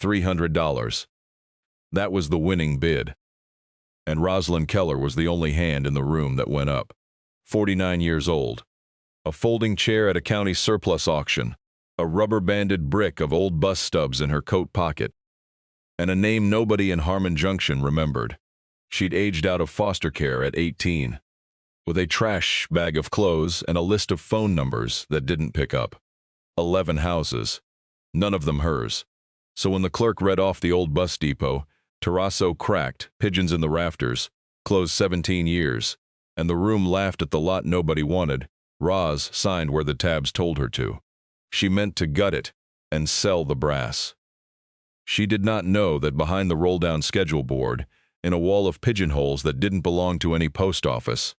$300. That was the winning bid. And Rosalind Keller was the only hand in the room that went up. 49 years old. A folding chair at a county surplus auction. A rubber-banded brick of old bus stubs in her coat pocket. And a name nobody in Harmon Junction remembered. She'd aged out of foster care at 18. With a trash bag of clothes and a list of phone numbers that didn't pick up. 11 houses. None of them hers. So when the clerk read off the old bus depot, terrazzo cracked, pigeons in the rafters, closed 17 years, and the room laughed at the lot nobody wanted, Roz signed where the tabs told her to. She meant to gut it and sell the brass. She did not know that behind the roll-down schedule board, in a wall of pigeonholes that didn't belong to any post office,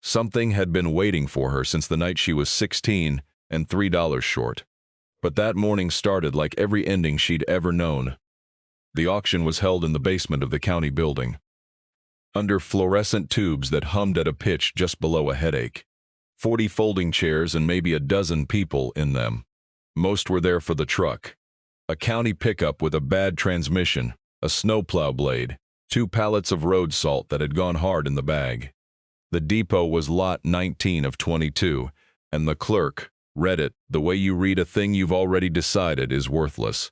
something had been waiting for her since the night she was 16 and $3 short. But that morning started like every ending she'd ever known. The auction was held in the basement of the county building, under fluorescent tubes that hummed at a pitch just below a headache. 40 folding chairs and maybe a dozen people in them. Most were there for the truck. A county pickup with a bad transmission, a snowplow blade, 2 pallets of road salt that had gone hard in the bag. The depot was lot 19 of 22, and the clerk read it the way you read a thing you've already decided is worthless.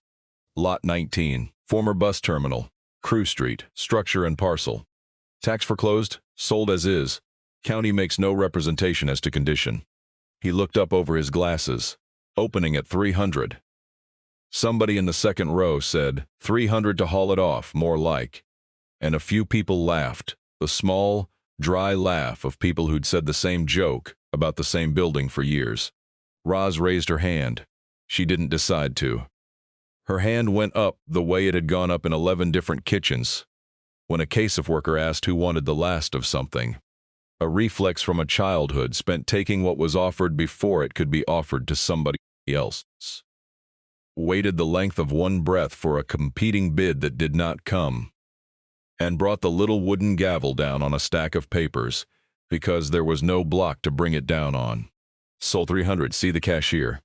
Lot 19, former bus terminal, Crew Street, structure and parcel. Tax foreclosed, sold as is. County makes no representation as to condition. He looked up over his glasses. Opening at 300. Somebody in the second row said, 300 to haul it off, more like. And a few people laughed, the small, dry laugh of people who'd said the same joke about the same building for years. Roz raised her hand. She didn't decide to. Her hand went up the way it had gone up in 11 different kitchens, when a case-of worker asked who wanted the last of something. A reflex from a childhood spent taking what was offered before it could be offered to somebody else. Waited the length of one breath for a competing bid that did not come, and brought the little wooden gavel down on a stack of papers, because there was no block to bring it down on. Sold 300, see the cashier.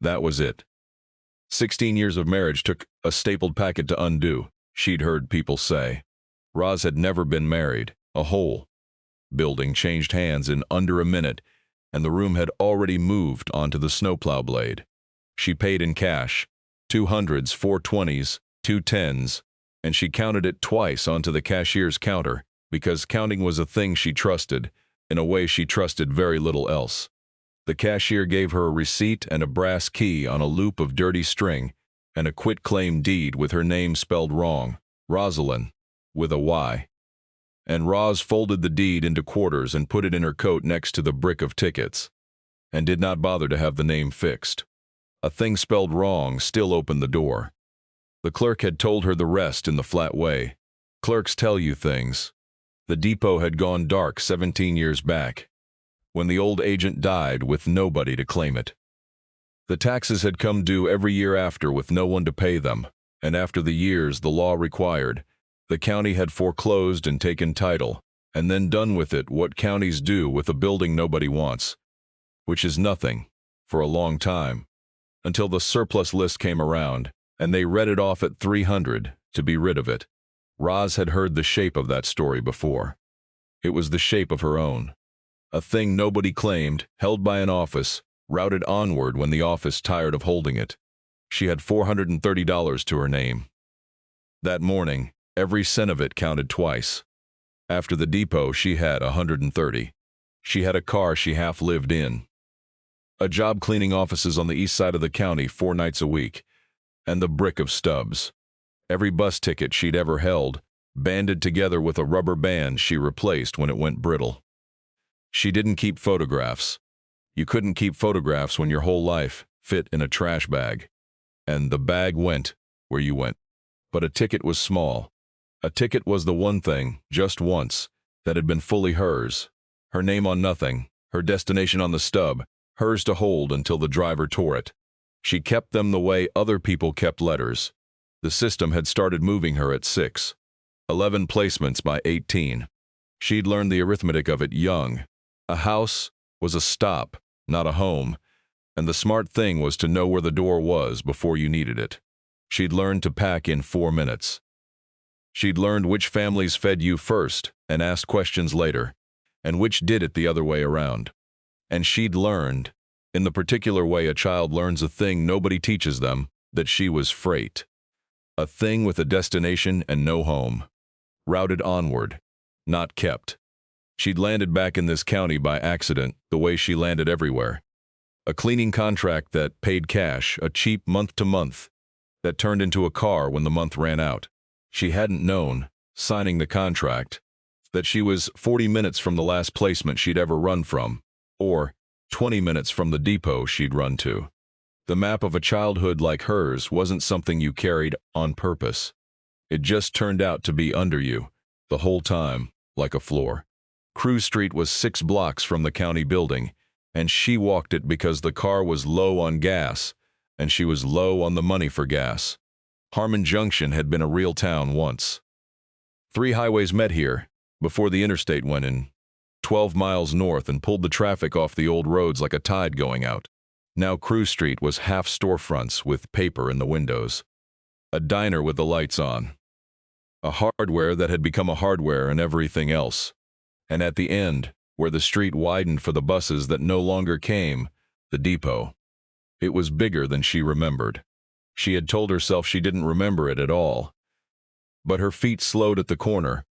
That was it. 16 years of marriage took a stapled packet to undo, she'd heard people say. Roz had never been married. A whole building changed hands in under a minute, and the room had already moved onto the snowplow blade. She paid in cash, 2 hundreds, 4 20s, 2 10s, and she counted it twice onto the cashier's counter, because counting was a thing she trusted, in a way she trusted very little else. The cashier gave her a receipt and a brass key on a loop of dirty string, and a quitclaim deed with her name spelled wrong, Rosalind, with a Y. And Roz folded the deed into quarters and put it in her coat next to the brick of tickets, and did not bother to have the name fixed. A thing spelled wrong still opened the door. The clerk had told her the rest in the flat way. Clerks tell you things. The depot had gone dark 17 years back, when the old agent died with nobody to claim it. The taxes had come due every year after with no one to pay them, and after the years the law required, the county had foreclosed and taken title, and then done with it what counties do with a building nobody wants, which is nothing, for a long time, until the surplus list came around, and they read it off at 300 to be rid of it. Roz had heard the shape of that story before. It was the shape of her own. A thing nobody claimed, held by an office, routed onward when the office tired of holding it. She had $430 to her name. That morning, every cent of it counted twice. After the depot, she had 130. She had a car she half lived in. A job cleaning offices on the east side of the county 4 nights a week, and the brick of stubs. Every bus ticket she'd ever held, banded together with a rubber band she replaced when it went brittle. She didn't keep photographs. You couldn't keep photographs when your whole life fit in a trash bag, and the bag went where you went. But a ticket was small. A ticket was the one thing, just once, that had been fully hers. Her name on nothing, her destination on the stub, hers to hold until the driver tore it. She kept them the way other people kept letters. The system had started moving her at 6. 11 placements by 18. She'd learned the arithmetic of it young. A house was a stop, not a home, and the smart thing was to know where the door was before you needed it. She'd learned to pack in 4 minutes. She'd learned which families fed you first and asked questions later, and which did it the other way around. And she'd learned, in the particular way a child learns a thing nobody teaches them, that she was freight. A thing with a destination and no home. Routed onward, not kept. She'd landed back in this county by accident, the way she landed everywhere. A cleaning contract that paid cash, a cheap month-to-month, that turned into a car when the month ran out. She hadn't known, signing the contract, that she was 40 minutes from the last placement she'd ever run from, or 20 minutes from the depot she'd run to. The map of a childhood like hers wasn't something you carried on purpose. It just turned out to be under you, the whole time, like a floor. Cruz Street was 6 blocks from the county building, and she walked it because the car was low on gas, and she was low on the money for gas. Harmon Junction had been a real town once. 3 highways met here, before the interstate went in, 12 miles north and pulled the traffic off the old roads like a tide going out. Now Cruz Street was half storefronts with paper in the windows. A diner with the lights on. A hardware that had become a hardware and everything else. And at the end, where the street widened for the buses that no longer came, the depot. It was bigger than she remembered. She had told herself she didn't remember it at all. But her feet slowed at the corner.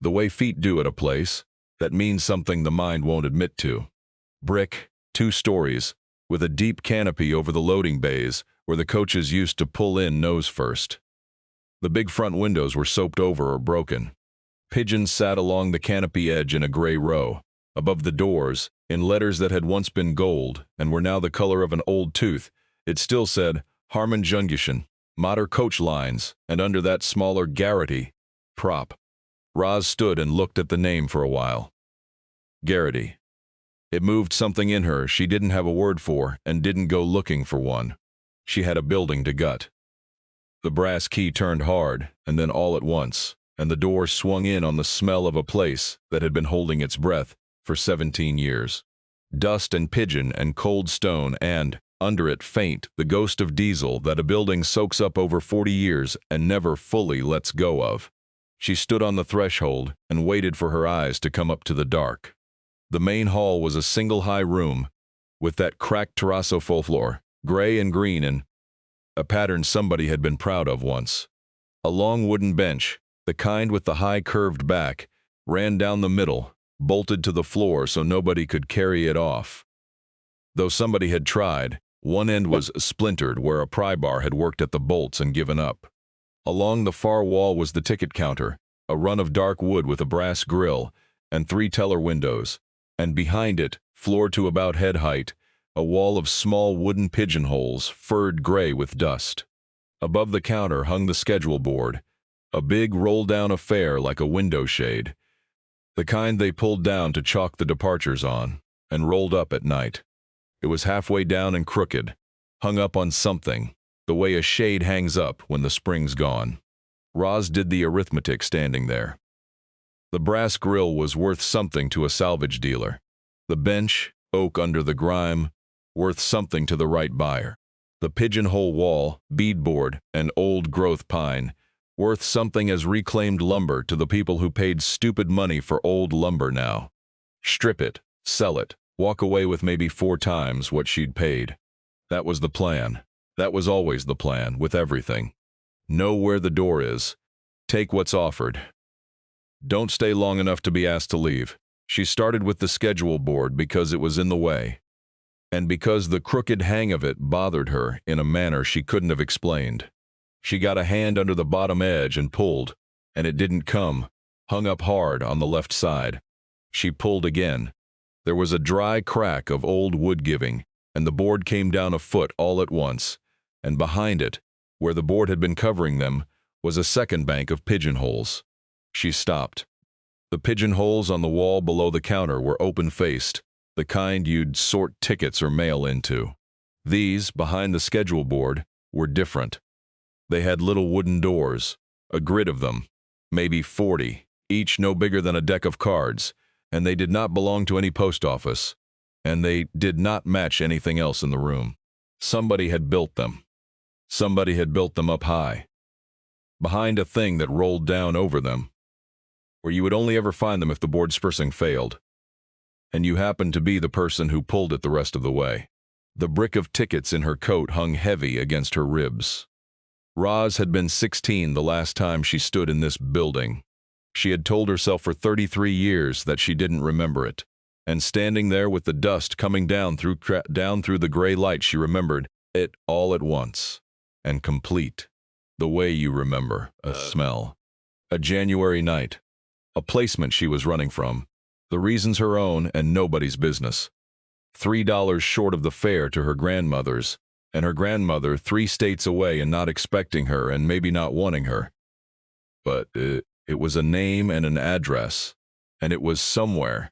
The way feet do at a place, that means something the mind won't admit to. Brick, 2 stories, with a deep canopy over the loading bays where the coaches used to pull in nose first. The big front windows were soaped over or broken. Pigeons sat along the canopy edge in a gray row. Above the doors, in letters that had once been gold and were now the color of an old tooth, it still said Harmon Junction, Motor Coach Lines, and under that smaller Garrity, prop. Roz stood and looked at the name for a while. Garrity. It moved something in her she didn't have a word for and didn't go looking for one. She had a building to gut. The brass key turned hard, and then all at once, and the door swung in on the smell of a place that had been holding its breath for 17 years. Dust and pigeon and cold stone and, under it faint, the ghost of diesel that a building soaks up over 40 years and never fully lets go of. She stood on the threshold and waited for her eyes to come up to the dark. The main hall was a single high room, with that cracked terrazzo full floor, gray and green and a pattern somebody had been proud of once. A long wooden bench, the kind with the high curved back, ran down the middle, bolted to the floor so nobody could carry it off. Though somebody had tried, one end was splintered where a pry bar had worked at the bolts and given up. Along the far wall was the ticket counter, a run of dark wood with a brass grill, and 3 teller windows, and behind it, floor to about head height, a wall of small wooden pigeonholes, furred gray with dust. Above the counter hung the schedule board, a big roll-down affair like a window shade, the kind they pulled down to chalk the departures on, and rolled up at night. It was halfway down and crooked, hung up on something, the way a shade hangs up when the spring's gone. Roz did the arithmetic standing there. The brass grill was worth something to a salvage dealer. The bench, oak under the grime, worth something to the right buyer. The pigeonhole wall, beadboard, and old-growth pine, worth something as reclaimed lumber to the people who paid stupid money for old lumber now. Strip it, sell it, walk away with maybe 4 times what she'd paid. That was the plan. That was always the plan, with everything. Know where the door is. Take what's offered. Don't stay long enough to be asked to leave. She started with the schedule board because it was in the way, and because the crooked hang of it bothered her in a manner she couldn't have explained. She got a hand under the bottom edge and pulled, and it didn't come, hung up hard on the left side. She pulled again. There was a dry crack of old wood giving, and the board came down a foot all at once, and behind it, where the board had been covering them, was a second bank of pigeonholes. She stopped. The pigeonholes on the wall below the counter were open-faced, the kind you'd sort tickets or mail into. These, behind the schedule board, were different. They had little wooden doors, a grid of them, maybe 40, each no bigger than a deck of cards, and they did not belong to any post office, and they did not match anything else in the room. Somebody had built them. Somebody had built them up high, behind a thing that rolled down over them, where you would only ever find them if the board sprucing failed, and you happened to be the person who pulled it the rest of the way. The brick of tickets in her coat hung heavy against her ribs. Roz had been 16 the last time she stood in this building. She had told herself for 33 years that she didn't remember it, and standing there with the dust coming down through the gray light, she remembered it all at once, and complete, the way you remember a smell. A January night, a placement she was running from, the reasons her own and nobody's business. $3 short of the fare to her grandmother's, and her grandmother 3 states away and not expecting her and maybe not wanting her. But it was a name and an address, and it was somewhere.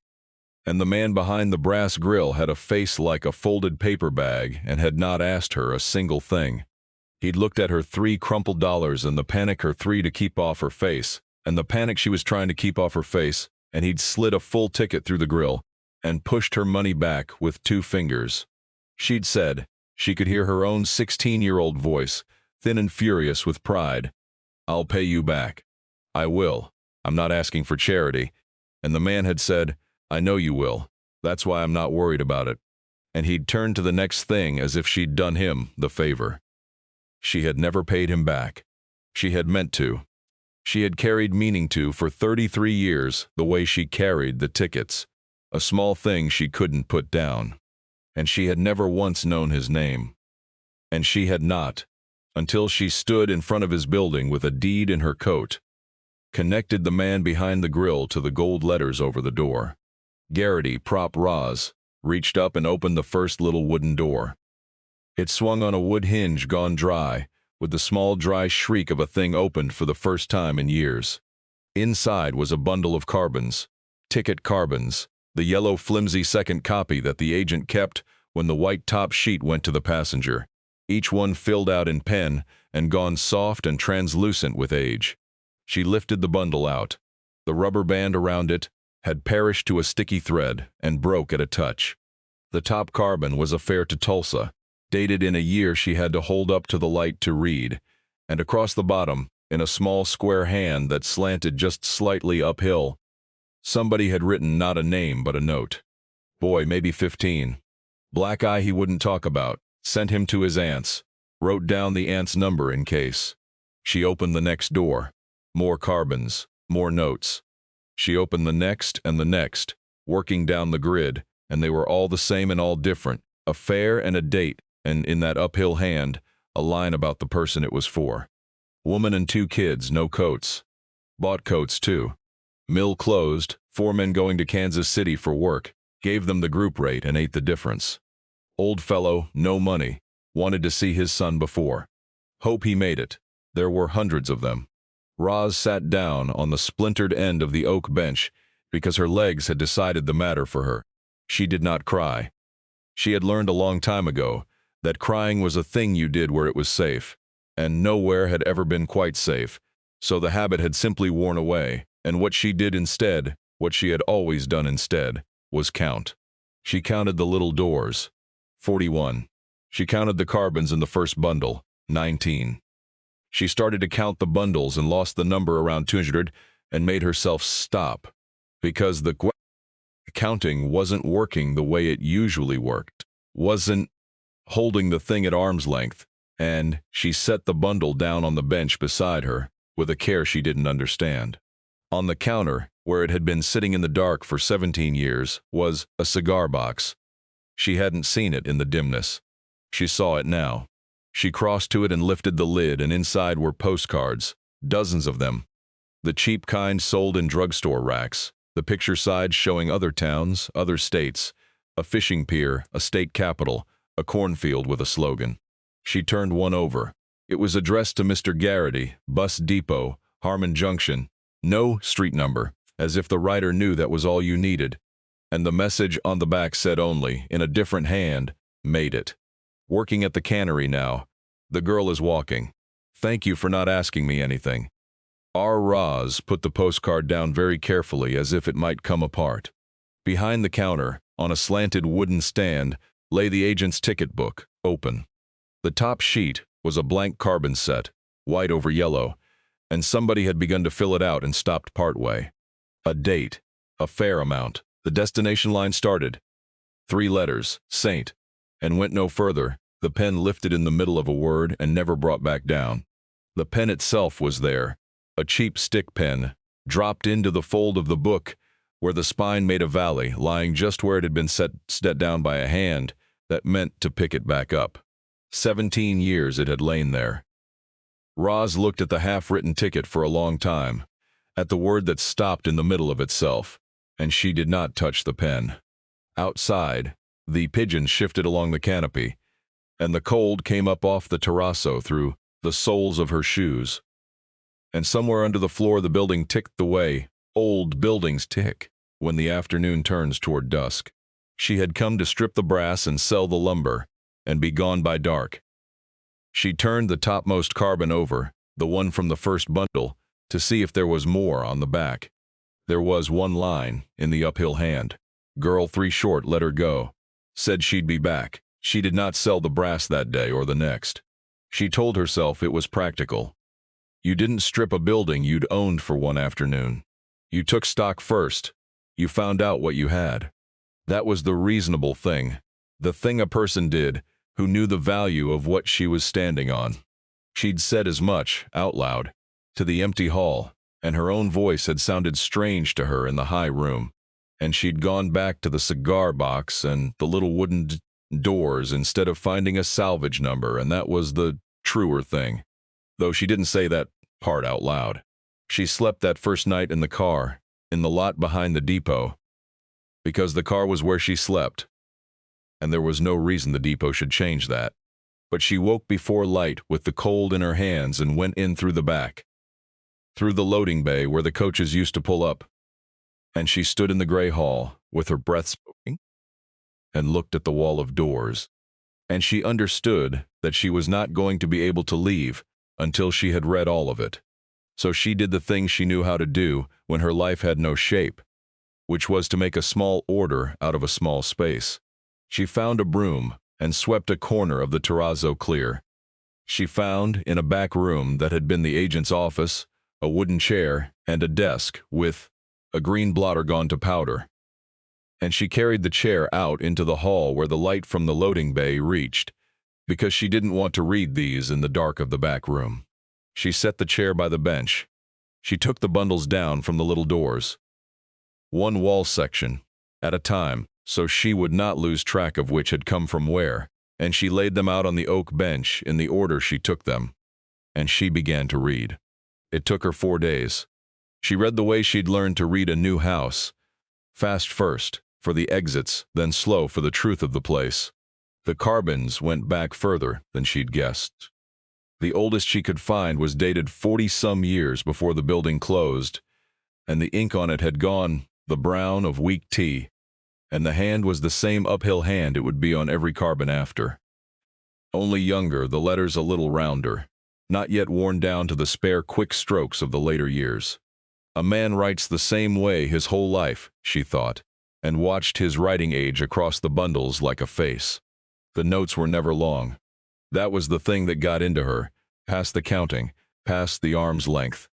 And the man behind the brass grill had a face like a folded paper bag and had not asked her a single thing. He'd looked at her 3 crumpled dollars and the panic her 3 to keep off her face, and the panic she was trying to keep off her face, and he'd slid a full ticket through the grill and pushed her money back with 2 fingers. She'd said, she could hear her own 16-year-old voice, thin and furious with pride, "I'll pay you back. I will. I'm not asking for charity." And the man had said, "I know you will. That's why I'm not worried about it." And he'd turned to the next thing as if she'd done him the favor. She had never paid him back. She had meant to. She had carried meaning to for 33 years the way she carried the tickets, a small thing she couldn't put down. And she had never once known his name. And she had not, until she stood in front of his building with a deed in her coat, connected the man behind the grill to the gold letters over the door. Garrity, prop Roz, reached up and opened the first little wooden door. It swung on a wood hinge gone dry, with the small dry shriek of a thing opened for the first time in years. Inside was a bundle of carbons, ticket carbons, the yellow flimsy second copy that the agent kept when the white top sheet went to the passenger, each one filled out in pen and gone soft and translucent with age. She lifted the bundle out. The rubber band around it had perished to a sticky thread and broke at a touch. The top carbon was a fare to Tulsa, dated in a year she had to hold up to the light to read, and across the bottom, in a small square hand that slanted just slightly uphill, somebody had written not a name but a note. Boy, maybe 15. Black eye he wouldn't talk about. Sent him to his aunt's. Wrote down the aunt's number in case. She opened the next door. More carbons. More notes. She opened the next and the next, working down the grid, and they were all the same and all different. A fare and a date, and in that uphill hand, a line about the person it was for. Woman and 2 kids, no coats. Bought coats, too. Mill closed, 4 men going to Kansas City for work, gave them the group rate and ate the difference. Old fellow, no money, wanted to see his son before. Hope he made it. There were hundreds of them. Roz sat down on the splintered end of the oak bench because her legs had decided the matter for her. She did not cry. She had learned a long time ago that crying was a thing you did where it was safe, and nowhere had ever been quite safe, so the habit had simply worn away. And what she did instead, what she had always done instead, was count. She counted the little doors. 41. She counted the carbons in the first bundle. 19. She started to count the bundles and lost the number around 200 and made herself stop, because the counting wasn't working the way it usually worked, wasn't holding the thing at arm's length, and she set the bundle down on the bench beside her with a care she didn't understand. On the counter, where it had been sitting in the dark for 17 years, was a cigar box. She hadn't seen it in the dimness. She saw it now. She crossed to it and lifted the lid, and inside were postcards, dozens of them. The cheap kind sold in drugstore racks, the picture side showing other towns, other states, a fishing pier, a state capitol, a cornfield with a slogan. She turned one over. It was addressed to Mr. Garrity, Bus Depot, Harmon Junction. No street number, as if the writer knew that was all you needed. And the message on the back said only, in a different hand, "Made it. Working at the cannery now. The girl is walking. Thank you for not asking me anything." R. Roz put the postcard down very carefully as if it might come apart. Behind the counter, on a slanted wooden stand, lay the agent's ticket book, open. The top sheet was a blank carbon set, white over yellow, and somebody had begun to fill it out and stopped partway. A date, a fair amount, the destination line started. 3 letters, Saint, and went no further, the pen lifted in the middle of a word and never brought back down. The pen itself was there, a cheap stick pen, dropped into the fold of the book, where the spine made a valley, lying just where it had been set down by a hand that meant to pick it back up. 17 years it had lain there. Roz looked at the half-written ticket for a long time, at the word that stopped in the middle of itself, and she did not touch the pen. Outside, the pigeons shifted along the canopy, and the cold came up off the terrazzo through the soles of her shoes. And somewhere under the floor the building ticked the way old buildings tick when the afternoon turns toward dusk. She had come to strip the brass and sell the lumber, and be gone by dark. She turned the topmost carbon over, the one from the first bundle, to see if there was more on the back. There was one line in the uphill hand. Girl 3 short let her go. Said she'd be back. She did not sell the brass that day or the next. She told herself it was practical. You didn't strip a building you'd owned for one afternoon. You took stock first. You found out what you had. That was the reasonable thing, the thing a person did who knew the value of what she was standing on. She'd said as much, out loud, to the empty hall, and her own voice had sounded strange to her in the high room, and she'd gone back to the cigar box and the little wooden doors instead of finding a salvage number, and that was the truer thing, though she didn't say that part out loud. She slept that first night in the car, in the lot behind the depot, because the car was where she slept, and there was no reason the depot should change that. But she woke before light with the cold in her hands and went in through the back, through the loading bay where the coaches used to pull up, and she stood in the gray hall with her breath smoking and looked at the wall of doors, and she understood that she was not going to be able to leave until she had read all of it. So she did the thing she knew how to do when her life had no shape, which was to make a small order out of a small space. She found a broom and swept a corner of the terrazzo clear. She found, in a back room that had been the agent's office, a wooden chair and a desk with a green blotter gone to powder. And she carried the chair out into the hall where the light from the loading bay reached, because she didn't want to read these in the dark of the back room. She set the chair by the bench. She took the bundles down from the little doors, one wall section at a time, so she would not lose track of which had come from where, and she laid them out on the oak bench in the order she took them, and she began to read. It took her 4 days. She read the way she'd learned to read a new house, fast first, for the exits, then slow for the truth of the place. The carbons went back further than she'd guessed. The oldest she could find was dated 40-some years before the building closed, and the ink on it had gone the brown of weak tea, and the hand was the same uphill hand it would be on every carbon after. Only younger, the letters a little rounder, not yet worn down to the spare quick strokes of the later years. A man writes the same way his whole life, she thought, and watched his writing age across the bundles like a face. The notes were never long. That was the thing that got into her, past the counting, past the arm's length.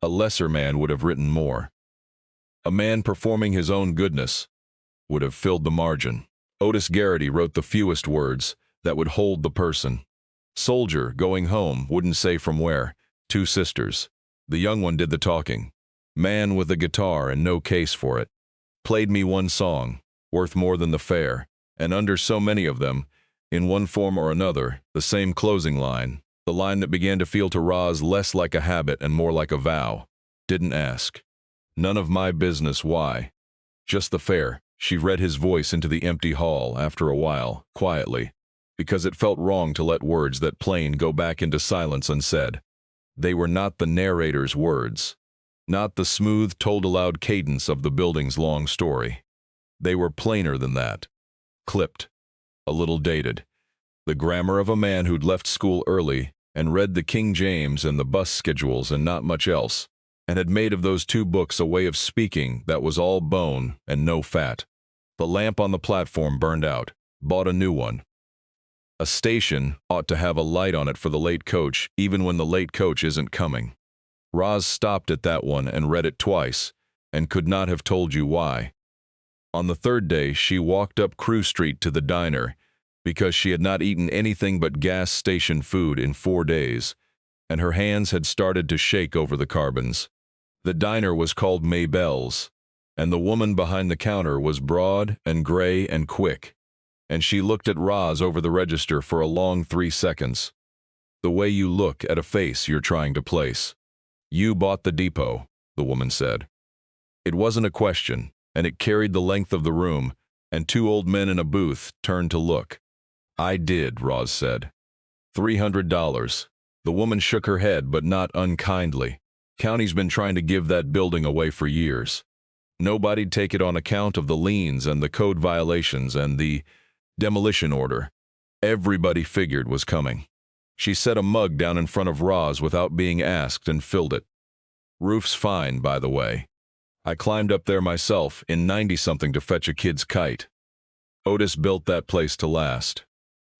A lesser man would have written more. A man performing his own goodness would have filled the margin. Otis Garrity wrote the fewest words that would hold the person. Soldier, going home, wouldn't say from where. 2 sisters. The young one did the talking. Man with a guitar and no case for it. Played me one song, worth more than the fare, and under so many of them, in one form or another, the same closing line, the line that began to feel to Roz less like a habit and more like a vow. Didn't ask. None of my business why. Just the fare. She read his voice into the empty hall after a while, quietly, because it felt wrong to let words that plain go back into silence unsaid. They were not the narrator's words, not the smooth, told-aloud cadence of the building's long story. They were plainer than that. Clipped. A little dated. The grammar of a man who'd left school early and read the King James and the bus schedules and not much else, and had made of those 2 books a way of speaking that was all bone and no fat. The lamp on the platform burned out. Bought a new one. A station ought to have a light on it for the late coach, even when the late coach isn't coming. Roz stopped at that one and read it twice, and could not have told you why. On the third day, she walked up Crew Street to the diner, because she had not eaten anything but gas station food in 4 days, and her hands had started to shake over the carbons. The diner was called Maybelle's, and the woman behind the counter was broad and gray and quick, and she looked at Roz over the register for a long 3 seconds. The way you look at a face you're trying to place. "You bought the depot," the woman said. It wasn't a question, and it carried the length of the room, and 2 old men in a booth turned to look. "I did," Roz said. $300. The woman shook her head, but not unkindly. "County's been trying to give that building away for years. Nobody'd take it on account of the liens and the code violations and the demolition order. Everybody figured was coming." She set a mug down in front of Roz without being asked and filled it. "Roof's fine, by the way. I climbed up there myself in 90-something to fetch a kid's kite. Otis built that place to last."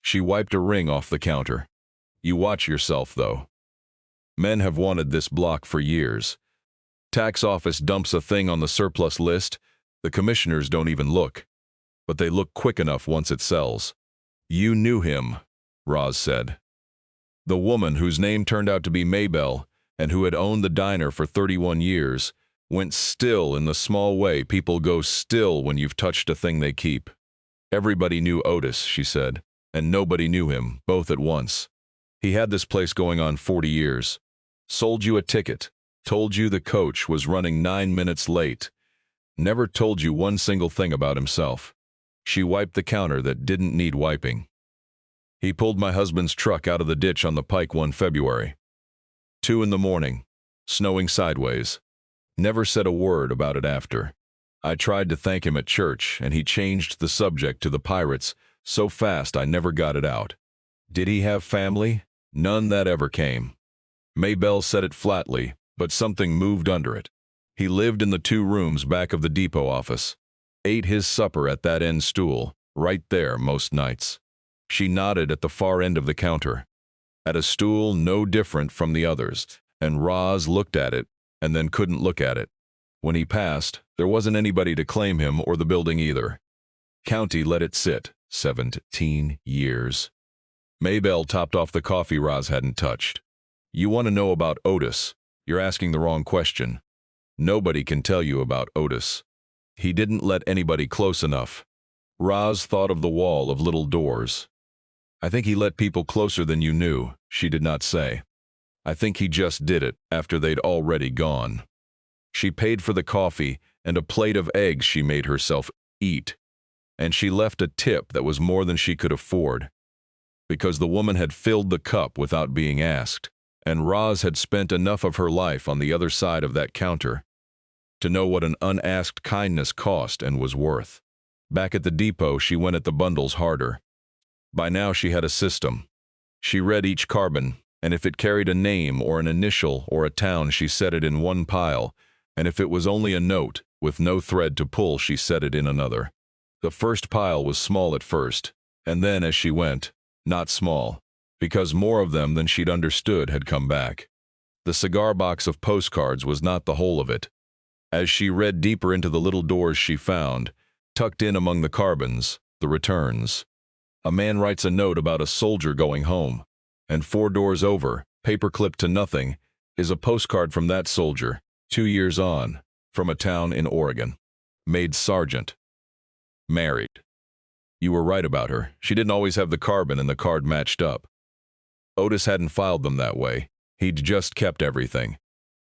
She wiped a ring off the counter. "You watch yourself, though. Men have wanted this block for years. Tax office dumps a thing on the surplus list, the commissioners don't even look. But they look quick enough once it sells." "You knew him," Roz said. The woman, whose name turned out to be Maybelle, and who had owned the diner for 31 years, went still in the small way people go still when you've touched a thing they keep. "Everybody knew Otis," she said, "and nobody knew him, both at once. He had this place going on 40 years. Sold you a ticket, told you the coach was running 9 minutes late. Never told you one single thing about himself." She wiped the counter that didn't need wiping. "He pulled my husband's truck out of the ditch on the pike one February. 2 in the morning, snowing sideways. Never said a word about it after. I tried to thank him at church, and he changed the subject to the pirates so fast I never got it out. Did he have family? None that ever came." Maybelle said it flatly, but something moved under it. "He lived in the 2 rooms back of the depot office. Ate his supper at that end stool, right there most nights." She nodded at the far end of the counter, at a stool no different from the others, and Roz looked at it and then couldn't look at it. When he passed, there wasn't anybody to claim him or the building either. County let it sit 17 years. Maybelle topped off the coffee Roz hadn't touched. "You want to know about Otis? You're asking the wrong question. Nobody can tell you about Otis. He didn't let anybody close enough." Roz thought of the wall of little doors. "I think he let people closer than you knew," she did not say. "I think he just did it after they'd already gone." She paid for the coffee and a plate of eggs she made herself eat, and she left a tip that was more than she could afford, because the woman had filled the cup without being asked, and Roz had spent enough of her life on the other side of that counter to know what an unasked kindness cost and was worth. Back at the depot, she went at the bundles harder. By now she had a system. She read each carbon, and if it carried a name or an initial or a town, she set it in one pile, and if it was only a note, with no thread to pull, she set it in another. The first pile was small at first, and then as she went, not small, because more of them than she'd understood had come back. The cigar box of postcards was not the whole of it. As she read deeper into the little doors she found, tucked in among the carbons, the returns. A man writes a note about a soldier going home, and 4 doors over, paper-clipped to nothing, is a postcard from that soldier, 2 years on, from a town in Oregon. Made sergeant. Married. You were right about her. She didn't always have the carbon and the card matched up. Otis hadn't filed them that way. He'd just kept everything.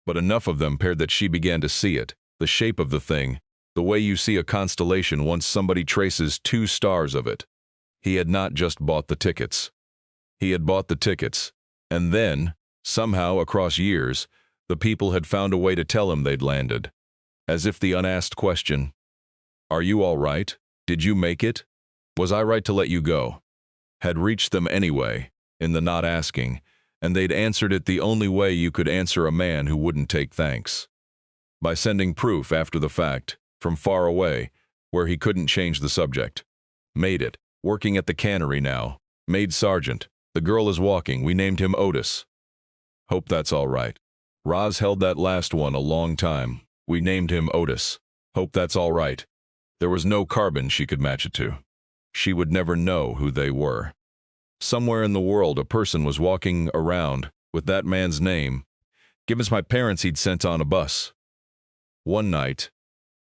But enough of them paired that she began to see it, the shape of the thing, the way you see a constellation once somebody traces 2 stars of it. He had not just bought the tickets. He had bought the tickets, and then, somehow across years, the people had found a way to tell him they'd landed. As if the unasked question, "Are you all right? Did you make it? Was I right to let you go?" had reached them anyway, in the not asking, and they'd answered it the only way you could answer a man who wouldn't take thanks. By sending proof after the fact, from far away, where he couldn't change the subject. Made it, working at the cannery now, Maid Sergeant. The girl is walking. We named him Otis. Hope that's all right. Roz held that last one a long time. We named him Otis. Hope that's all right. There was no carbon she could match it to. She would never know who they were. Somewhere in the world a person was walking around with that man's name. Given my parents he'd sent on a bus. One night,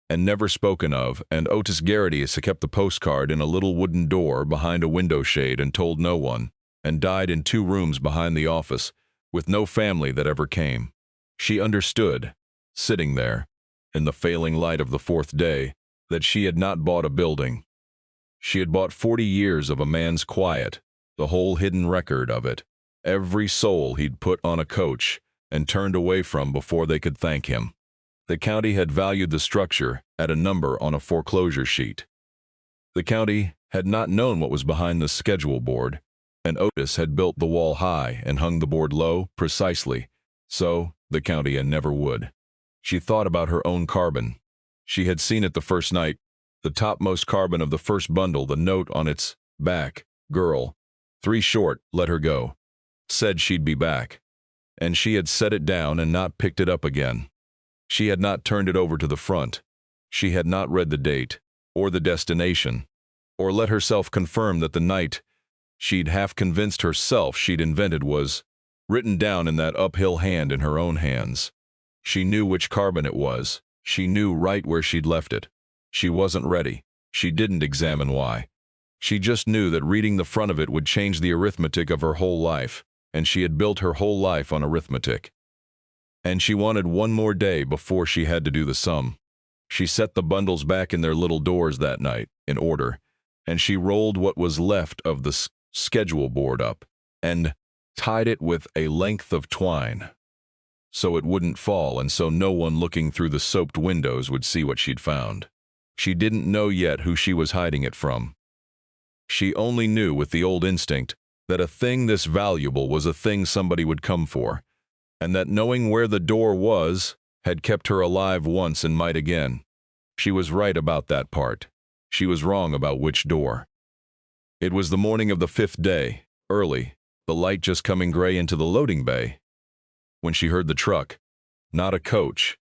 and never spoken of, and Otis Garrity has kept the postcard in a little wooden door behind a window shade and told no one, and died in 2 rooms behind the office, with no family that ever came. She understood, sitting there, in the failing light of the 4th day, that she had not bought a building. She had bought 40 years of a man's quiet, the whole hidden record of it, every soul he'd put on a coach and turned away from before they could thank him. The county had valued the structure at a number on a foreclosure sheet. The county had not known what was behind the schedule board, and Otis had built the wall high and hung the board low, precisely, so the county never would. She thought about her own carbon. She had seen it the first night, the topmost carbon of the first bundle, the note on its back, girl, 3 short, let her go. Said she'd be back. And she had set it down and not picked it up again. She had not turned it over to the front. She had not read the date, or the destination, or let herself confirm that the night she'd half convinced herself she'd invented was written down in that uphill hand in her own hands. She knew which carbon it was. She knew right where she'd left it. She wasn't ready. She didn't examine why. She just knew that reading the front of it would change the arithmetic of her whole life, and she had built her whole life on arithmetic. And she wanted one more day before she had to do the sum. She set the bundles back in their little doors that night, in order, and she rolled what was left of the schedule board up, and tied it with a length of twine, so it wouldn't fall and so no one looking through the soaped windows would see what she'd found. She didn't know yet who she was hiding it from. She only knew with the old instinct that a thing this valuable was a thing somebody would come for, and that knowing where the door was had kept her alive once and might again. She was right about that part. She was wrong about which door. It was the morning of the 5th day, early, the light just coming gray into the loading bay, when she heard the truck. Not a coach.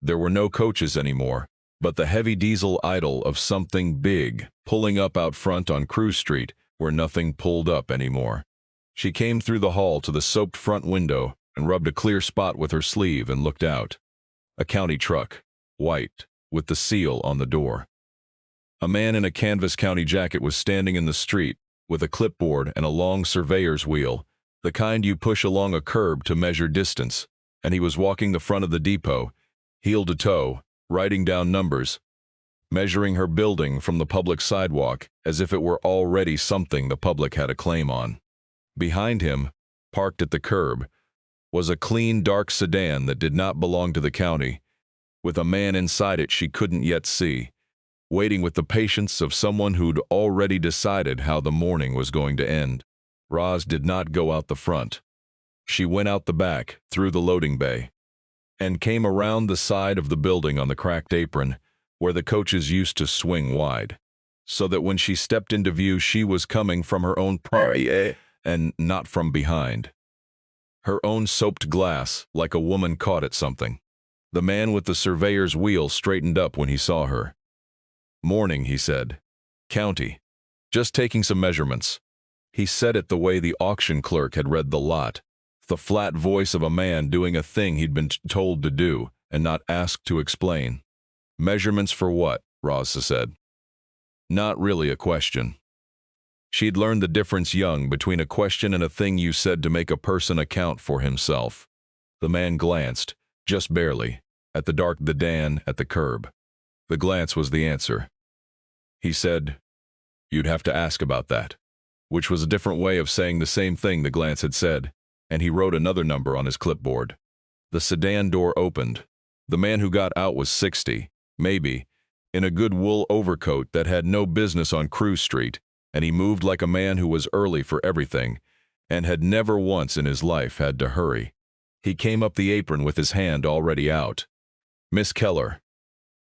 There were no coaches anymore, but the heavy diesel idle of something big pulling up out front on Cruise Street where nothing pulled up anymore. She came through the hall to the soaped front window and rubbed a clear spot with her sleeve and looked out. A county truck, white, with the seal on the door. A man in a canvas county jacket was standing in the street with a clipboard and a long surveyor's wheel, the kind you push along a curb to measure distance, and he was walking the front of the depot, heel to toe, writing down numbers, measuring her building from the public sidewalk as if it were already something the public had a claim on. Behind him, parked at the curb, was a clean, dark sedan that did not belong to the county, with a man inside it she couldn't yet see, waiting with the patience of someone who'd already decided how the morning was going to end. Roz did not go out the front. She went out the back, through the loading bay, and came around the side of the building on the cracked apron, where the coaches used to swing wide, so that when she stepped into view she was coming from her own party and not from behind. Her own soaped glass, like a woman caught at something. The man with the surveyor's wheel straightened up when he saw her. "Morning," he said. "County. Just taking some measurements." He said it the way the auction clerk had read the lot, the flat voice of a man doing a thing he'd been told to do and not asked to explain. "Measurements for what?" Roz said. Not really a question. She'd learned the difference young between a question and a thing you said to make a person account for himself. The man glanced, just barely, at the dark sedan at the curb. The glance was the answer. He said, "You'd have to ask about that," which was a different way of saying the same thing the glance had said, and he wrote another number on his clipboard. The sedan door opened. The man who got out was 60, maybe, in a good wool overcoat that had no business on Cruise Street, and he moved like a man who was early for everything, and had never once in his life had to hurry. He came up the apron with his hand already out. "Miss Keller.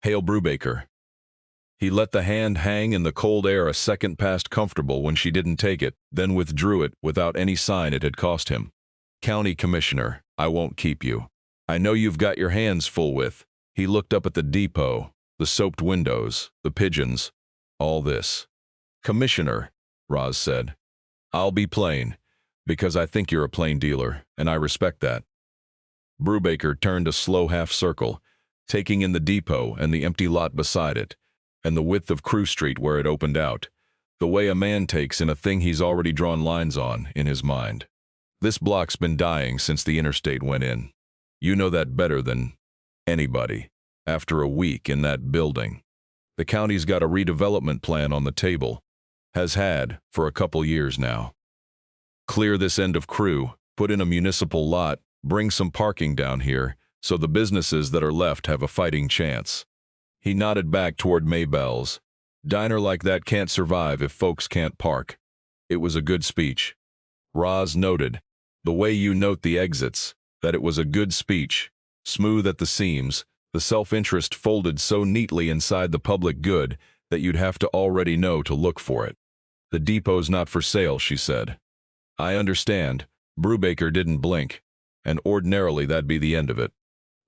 Hale Brubaker." He let the hand hang in the cold air a second past comfortable when she didn't take it, then withdrew it without any sign it had cost him. County Commissioner, I won't keep you. I know you've got your hands full with. He looked up at the depot, the soaped windows, the pigeons, all this. Commissioner, Roz said, I'll be plain, because I think you're a plain dealer, and I respect that. Brubaker turned a slow half-circle, taking in the depot and the empty lot beside it, and the width of Crew Street where it opened out, the way a man takes in a thing he's already drawn lines on in his mind. This block's been dying since the interstate went in. You know that better than anybody. After a week in that building, the county's got a redevelopment plan on the table, has had for a couple years now. Clear this end of Crew, put in a municipal lot, bring some parking down here, so the businesses that are left have a fighting chance. He nodded back toward Maybell's. Diner like that can't survive if folks can't park. It was a good speech. Roz noted, the way you note the exits, that it was a good speech, smooth at the seams, the self-interest folded so neatly inside the public good that you'd have to already know to look for it. The depot's not for sale, she said. I understand. Brubaker didn't blink, and ordinarily that'd be the end of it.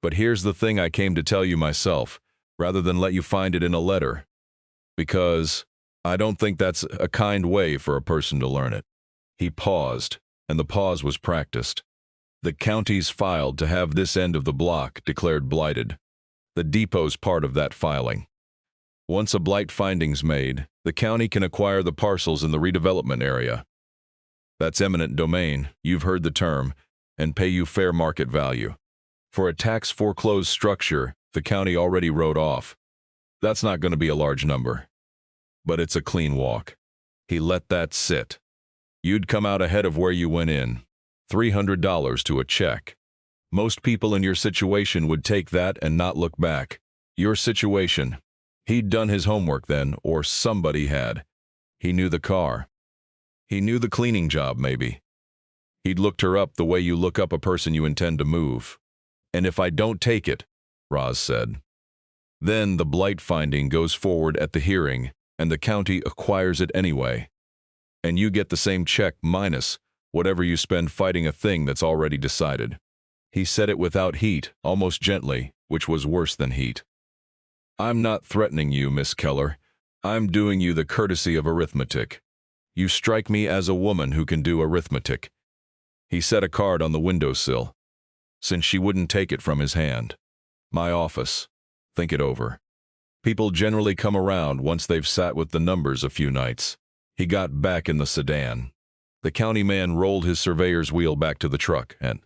But here's the thing I came to tell you myself, rather than let you find it in a letter. Because I don't think that's a kind way for a person to learn it. He paused, and the pause was practiced. The county's filed to have this end of the block declared blighted. The depot's part of that filing. Once a blight finding's made, the county can acquire the parcels in the redevelopment area. That's eminent domain, you've heard the term, and pay you fair market value. For a tax-foreclosed structure, the county already wrote off. That's not going to be a large number. But it's a clean walk. He let that sit. You'd come out ahead of where you went in. $300 to a check. Most people in your situation would take that and not look back. Your situation. He'd done his homework then, or somebody had. He knew the car. He knew the cleaning job, maybe. He'd looked her up the way you look up a person you intend to move. And if I don't take it, Roz said, then the blight finding goes forward at the hearing, and the county acquires it anyway. And you get the same check minus whatever you spend fighting a thing that's already decided. He said it without heat, almost gently, which was worse than heat. I'm not threatening you, Miss Keller. I'm doing you the courtesy of arithmetic. You strike me as a woman who can do arithmetic. He set a card on the windowsill, since she wouldn't take it from his hand. My office. Think it over. People generally come around once they've sat with the numbers a few nights. He got back in the sedan. The county man rolled his surveyor's wheel back to the truck, and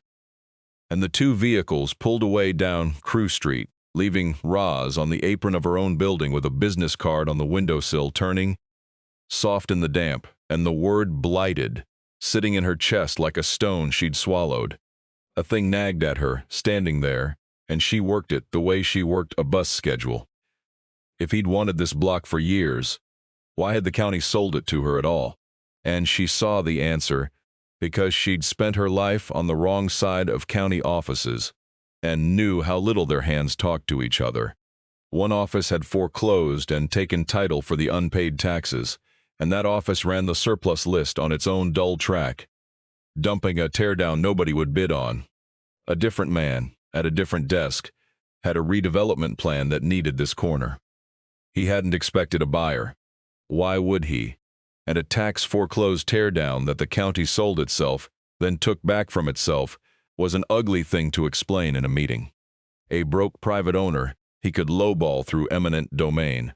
the two vehicles pulled away down Crew Street, leaving Roz on the apron of her own building with a business card on the windowsill turning, soft in the damp, and the word blighted, sitting in her chest like a stone she'd swallowed. A thing nagged at her, standing there, and she worked it the way she worked a bus schedule. If he'd wanted this block for years, why had the county sold it to her at all? And she saw the answer, because she'd spent her life on the wrong side of county offices and knew how little their hands talked to each other. One office had foreclosed and taken title for the unpaid taxes, and that office ran the surplus list on its own dull track, dumping a teardown nobody would bid on. A different man, at a different desk, had a redevelopment plan that needed this corner. He hadn't expected a buyer. Why would he? And a tax-foreclosed teardown that the county sold itself, then took back from itself, was an ugly thing to explain in a meeting. A broke private owner he could lowball through eminent domain,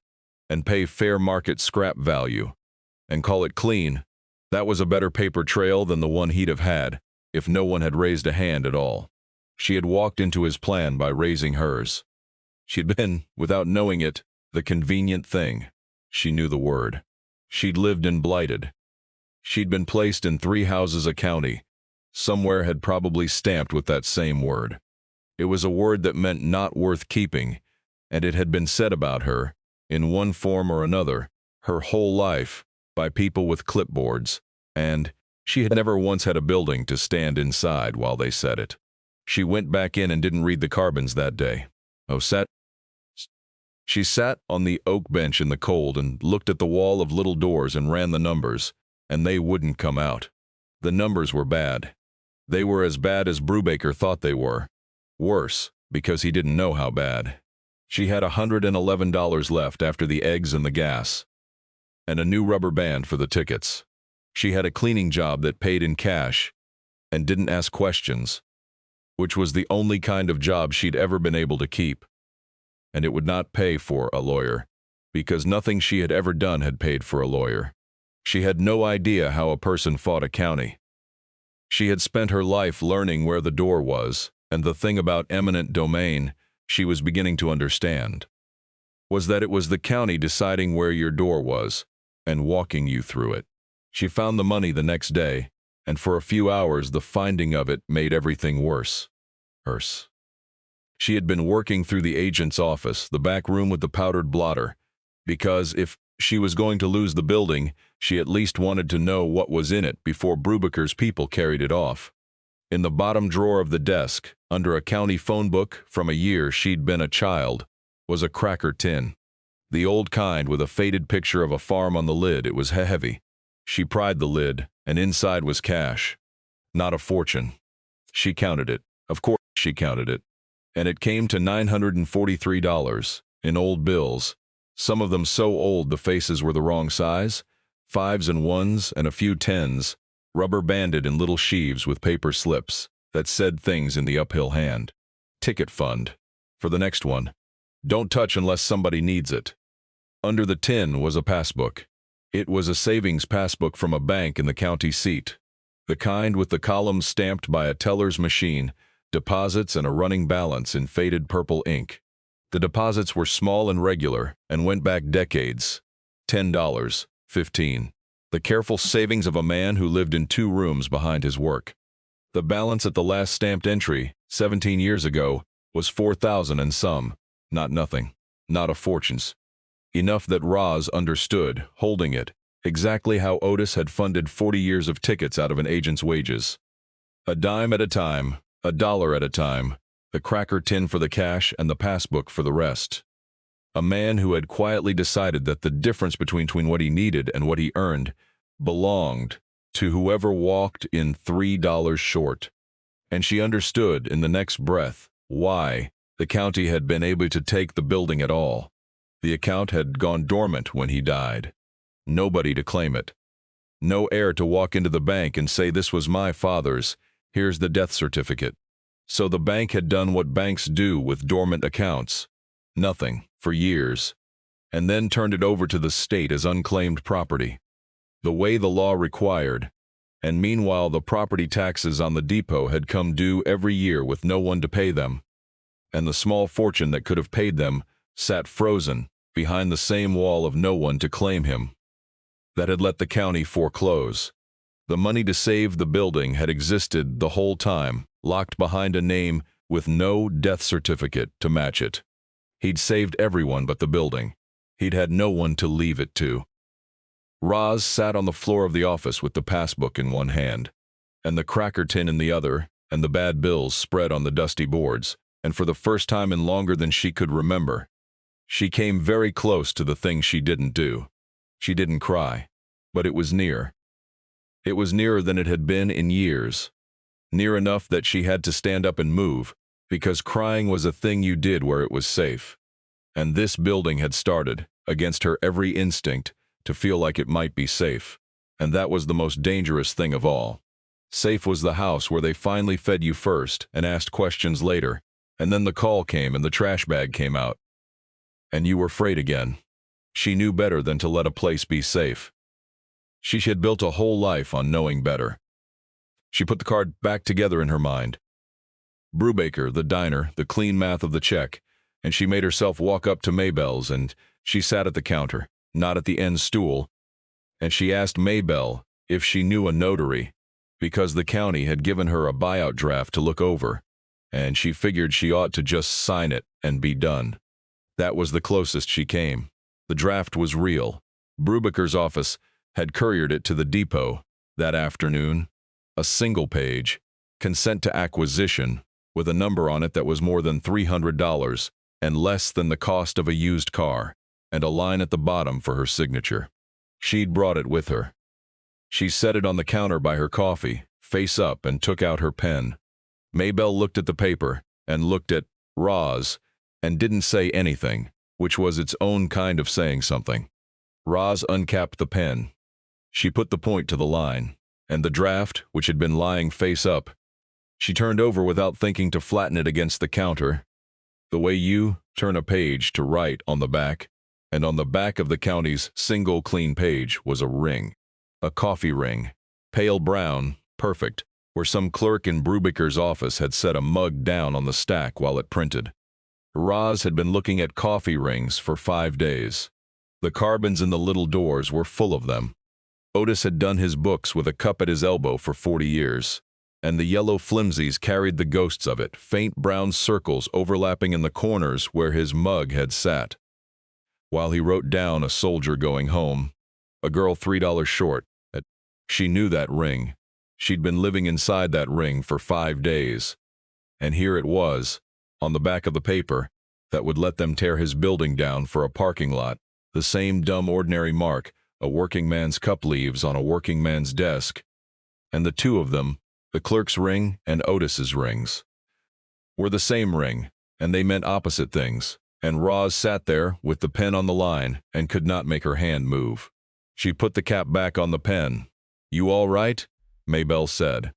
and pay fair market scrap value, and call it clean. That was a better paper trail than the one he'd have had if no one had raised a hand at all. She had walked into his plan by raising hers. She'd been, without knowing it, the convenient thing. She knew the word. She'd lived in blighted. She'd been placed in 3 houses a county. Somewhere had probably stamped with that same word. It was a word that meant not worth keeping, and it had been said about her, in one form or another, her whole life, by people with clipboards, and she had never once had a building to stand inside while they said it. She went back in and didn't read the carbons that day. Oh, sat She sat on the oak bench in the cold and looked at the wall of little doors and ran the numbers, and they wouldn't come out. The numbers were bad. They were as bad as Brubaker thought they were. Worse, because he didn't know how bad. She had $111 left after the eggs and the gas, and a new rubber band for the tickets. She had a cleaning job that paid in cash and didn't ask questions, which was the only kind of job she'd ever been able to keep. And it would not pay for a lawyer, because nothing she had ever done had paid for a lawyer. She had no idea how a person fought a county. She had spent her life learning where the door was, and the thing about eminent domain she was beginning to understand was that it was the county deciding where your door was and walking you through it. She found the money the next day, and for a few hours the finding of it made everything worse. She had been working through the agent's office, the back room with the powdered blotter, because if she was going to lose the building, she at least wanted to know what was in it before Brubaker's people carried it off. In the bottom drawer of the desk, under a county phone book from a year she'd been a child, was a cracker tin. The old kind with a faded picture of a farm on the lid. It was heavy. She pried the lid, and inside was cash. Not a fortune. She counted it. Of course she counted it. And it came to $943 in old bills, some of them so old the faces were the wrong size, 5s and 1s and a few 10s, rubber banded in little sheaves with paper slips that said things in the uphill hand. Ticket fund. For the next one. Don't touch unless somebody needs it. Under the tin was a passbook. It was a savings passbook from a bank in the county seat, the kind with the columns stamped by a teller's machine, deposits and a running balance in faded purple ink. The deposits were small and regular and went back decades. $10, $15. The careful savings of a man who lived in 2 rooms behind his work. The balance at the last stamped entry, 17 years ago, was $4,000 and some. Not nothing. Not a fortune's. Enough that Roz understood, holding it, exactly how Otis had funded 40 years of tickets out of an agent's wages. A dime at a time, a dollar at a time, the cracker tin for the cash and the passbook for the rest. A man who had quietly decided that the difference between what he needed and what he earned belonged to whoever walked in $3 short. And she understood in the next breath why the county had been able to take the building at all. The account had gone dormant when he died. Nobody to claim it. No heir to walk into the bank and say, "This was my father's, here's the death certificate." So the bank had done what banks do with dormant accounts. Nothing, for years. And then turned it over to the state as unclaimed property, the way the law required. And meanwhile the property taxes on the depot had come due every year with no one to pay them. And the small fortune that could have paid them sat frozen behind the same wall of no one to claim him. That had let the county foreclose. The money to save the building had existed the whole time, locked behind a name with no death certificate to match it. He'd saved everyone but the building. He'd had no one to leave it to. Roz sat on the floor of the office with the passbook in one hand, and the cracker tin in the other, and the bad bills spread on the dusty boards, and for the first time in longer than she could remember, she came very close to the thing she didn't do. She didn't cry, but it was near. It was nearer than it had been in years. Near enough that she had to stand up and move, because crying was a thing you did where it was safe. And this building had started, against her every instinct, to feel like it might be safe. And that was the most dangerous thing of all. Safe was the house where they finally fed you first and asked questions later, and then the call came and the trash bag came out. And you were afraid again. She knew better than to let a place be safe. She had built a whole life on knowing better. She put the card back together in her mind. Brubaker, the diner, the clean math of the check, and she made herself walk up to Maybelle's, and she sat at the counter, not at the end stool, and she asked Maybelle if she knew a notary, because the county had given her a buyout draft to look over, and she figured she ought to just sign it and be done. That was the closest she came. The draft was real. Brubaker's office had couriered it to the depot that afternoon. A single page, consent to acquisition, with a number on it that was more than $300, and less than the cost of a used car, and a line at the bottom for her signature. She'd brought it with her. She set it on the counter by her coffee, face up, and took out her pen. Maybelle looked at the paper, and looked at Roz, and didn't say anything, which was its own kind of saying something. Roz uncapped the pen. She put the point to the line, and the draft, which had been lying face up, she turned over without thinking to flatten it against the counter, the way you turn a page to write on the back, and on the back of the county's single clean page was a ring. A coffee ring, pale brown, perfect, where some clerk in Brubaker's office had set a mug down on the stack while it printed. Roz had been looking at coffee rings for 5 days. The carbons in the little doors were full of them. Otis had done his books with a cup at his elbow for 40 years, and the yellow flimsies carried the ghosts of it, faint brown circles overlapping in the corners where his mug had sat. While he wrote down a soldier going home, a girl $3 short. She knew that ring. She'd been living inside that ring for 5 days. And here it was, on the back of the paper, that would let them tear his building down for a parking lot. The same dumb ordinary mark, a working man's cup leaves on a working man's desk. And the two of them, the clerk's ring and Otis's rings, were the same ring, and they meant opposite things. And Roz sat there with the pen on the line and could not make her hand move. She put the cap back on the pen. "You all right?" Maybelle said.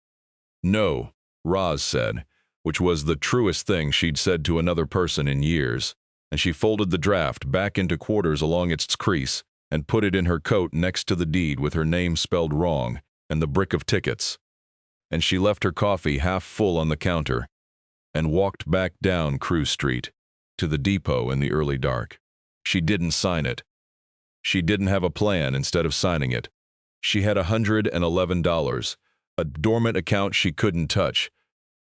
"No," Roz said, which was the truest thing she'd said to another person in years, and she folded the draft back into quarters along its crease and put it in her coat next to the deed with her name spelled wrong and the brick of tickets. And she left her coffee half full on the counter and walked back down Crew Street to the depot in the early dark. She didn't sign it. She didn't have a plan instead of signing it. She had $111, a dormant account she couldn't touch,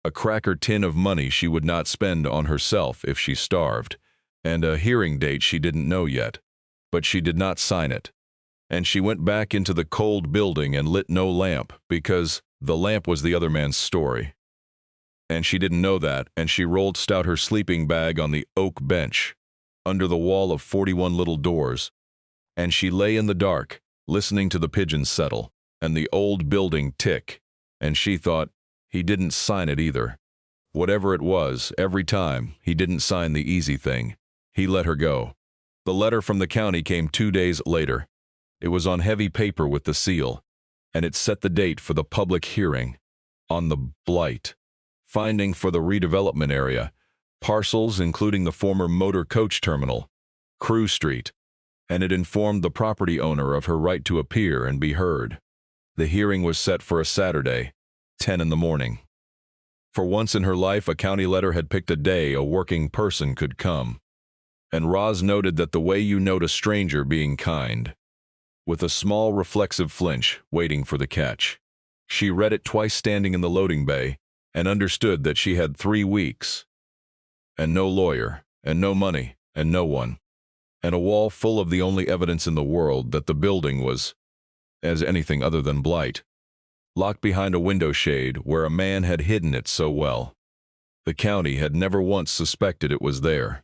a cracker tin of money she would not spend on herself if she starved, and a hearing date she didn't know yet. But she did not sign it. And she went back into the cold building and lit no lamp, because the lamp was the other man's story. And she didn't know that, and she rolled out her sleeping bag on the oak bench, under the wall of 41 little doors, and she lay in the dark, listening to the pigeons settle, and the old building tick, and she thought, he didn't sign it either. Whatever it was, every time, he didn't sign the easy thing. He let her go. The letter from the county came 2 days later. It was on heavy paper with the seal, and it set the date for the public hearing on the blight, finding for the redevelopment area, parcels including the former motor coach terminal, Crew Street, and it informed the property owner of her right to appear and be heard. The hearing was set for a Saturday, 10 in the morning. For once in her life, a county letter had picked a day a working person could come. And Roz noted that the way you note a stranger being kind, with a small reflexive flinch waiting for the catch. She read it twice standing in the loading bay, and understood that she had 3 weeks, and no lawyer, and no money, and no one, and a wall full of the only evidence in the world that the building was as anything other than blight, locked behind a window shade where a man had hidden it so well. The county had never once suspected it was there.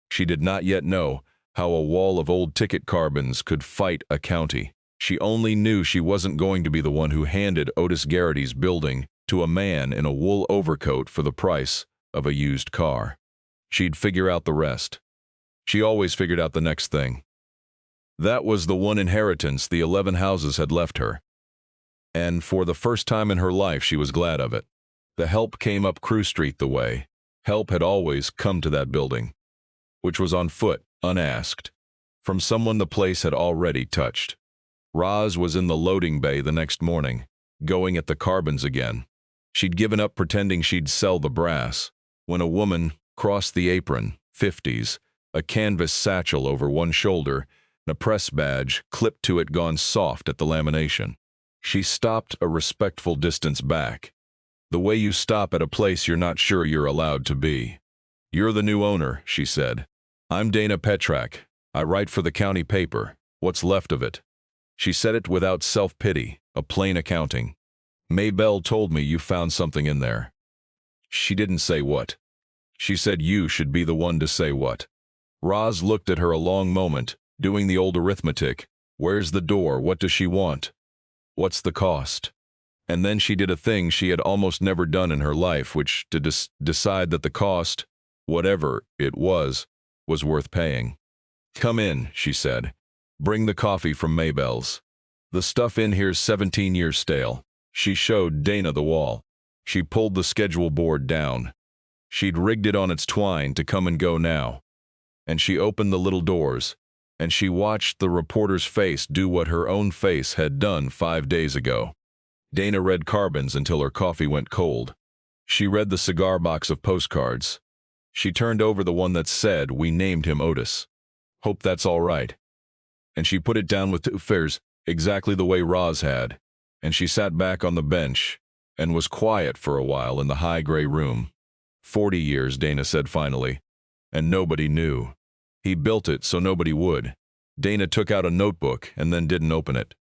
She did not yet know how a wall of old ticket carbons could fight a county. She only knew she wasn't going to be the one who handed Otis Garrity's building to a man in a wool overcoat for the price of a used car. She'd figure out the rest. She always figured out the next thing. That was the one inheritance the 11 houses had left her. And for the first time in her life, she was glad of it. The help came up Crew Street the way. Help had always come to that building, which was on foot, unasked, from someone the place had already touched. Roz was in the loading bay the next morning, going at the carbons again. She'd given up pretending she'd sell the brass, when a woman crossed the apron, 50s, a canvas satchel over one shoulder, and a press badge clipped to it gone soft at the lamination. She stopped a respectful distance back, the way you stop at a place you're not sure you're allowed to be. "You're the new owner," she said. "I'm Dana Petrak. I write for the county paper, what's left of it." She said it without self-pity, a plain accounting. "Maybelle told me you found something in there." She didn't say what. She said you should be the one to say what. Roz looked at her a long moment, doing the old arithmetic. Where's the door? What does she want? What's the cost? And then she did a thing she had almost never done in her life, which to decide that the cost, whatever it was worth paying. Come in, she said. Bring the coffee from Maybell's. The stuff in here's 17 years stale. She showed Dana the wall. She pulled the schedule board down. She'd rigged it on its twine to come and go now. And she opened the little doors, and she watched the reporter's face do what her own face had done 5 days ago. Dana read carbons until her coffee went cold. She read the cigar box of postcards. She turned over the one that said, "We named him Otis. Hope that's all right." And she put it down with 2 fingers, exactly the way Roz had. And she sat back on the bench and was quiet for a while in the high gray room. 40 years, Dana said finally, and nobody knew. He built it so nobody would. Dana took out a notebook and then didn't open it.